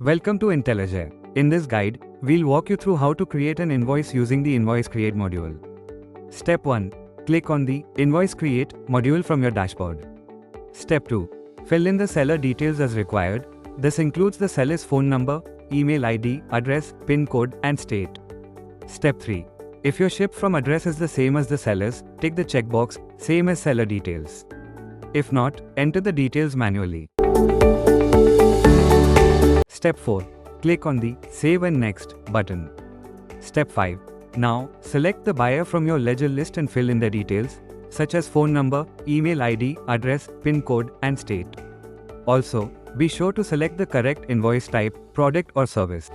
Welcome to Intelligere. In this guide, we'll walk you through how to create an invoice using the Invoice Create module. Step 1. Click on the Invoice Create module from your dashboard. Step 2. Fill in the seller details as required. This includes the seller's phone number, email ID, address, PIN code, and state. Step 3. If your ship from address is the same as the seller's, tick the checkbox, same as seller details. If not, enter the details manually. Step 4. Click on the Save and Next button. Step 5. Now, select the buyer from your ledger list and fill in their details, such as phone number, email ID, address, PIN code, and state. Also, be sure to select the correct invoice type, product or service.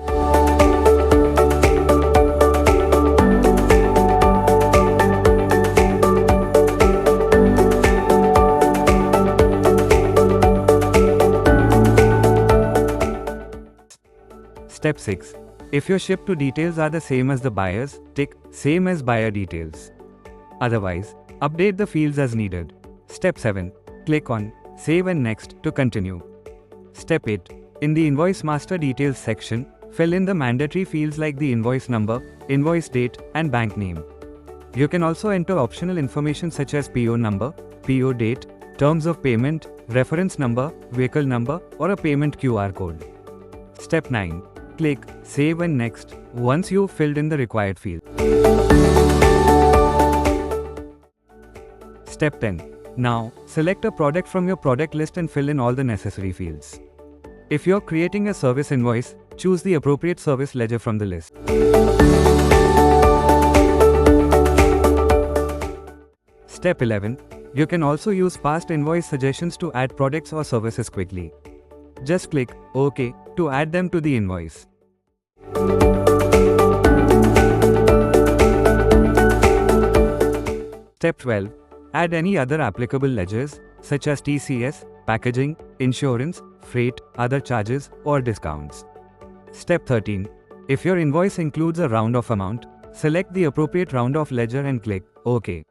Step 6. If your ship to details are the same as the buyer's, tick Same as buyer details. Otherwise, update the fields as needed. Step 7. Click on Save and Next to continue. Step 8. In the Invoice Master Details section, fill in the mandatory fields like the invoice number, invoice date, and bank name. You can also enter optional information such as PO number, PO date, terms of payment, reference number, vehicle number, or a payment QR code. Step 9. Click Save and Next once you've filled in the required field. Step 10. Now, select a product from your product list and fill in all the necessary fields. If you're creating a service invoice, choose the appropriate service ledger from the list. Step 11. You can also use past invoice suggestions to add products or services quickly. Just click OK to add them to the invoice. Step 12. Add any other applicable ledgers, such as TCS, packaging, insurance, freight, other charges, or discounts. Step 13. If your invoice includes a round-off amount, select the appropriate round-off ledger and click OK.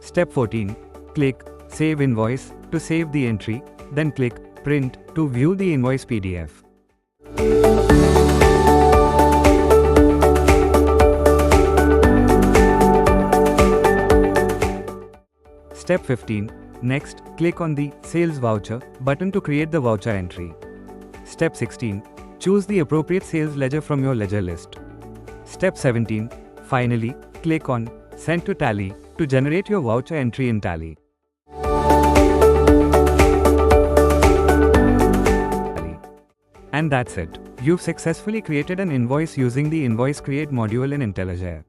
Step 14. Click Save Invoice to save the entry, then click Print to view the invoice PDF. Step 15. Next, click on the Sales Voucher button to create the voucher entry. Step 16. Choose the appropriate sales ledger from your ledger list. Step 17. Finally, click on Send to Tally to generate your voucher entry in Tally. And that's it. You've successfully created an invoice using the Invoice Create module in Intelligere.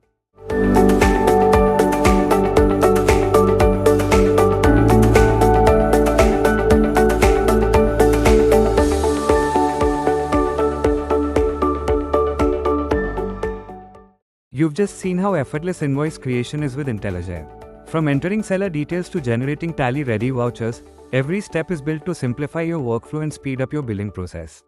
You've just seen how effortless invoice creation is with Intelligere. From entering seller details to generating tally-ready vouchers, every step is built to simplify your workflow and speed up your billing process.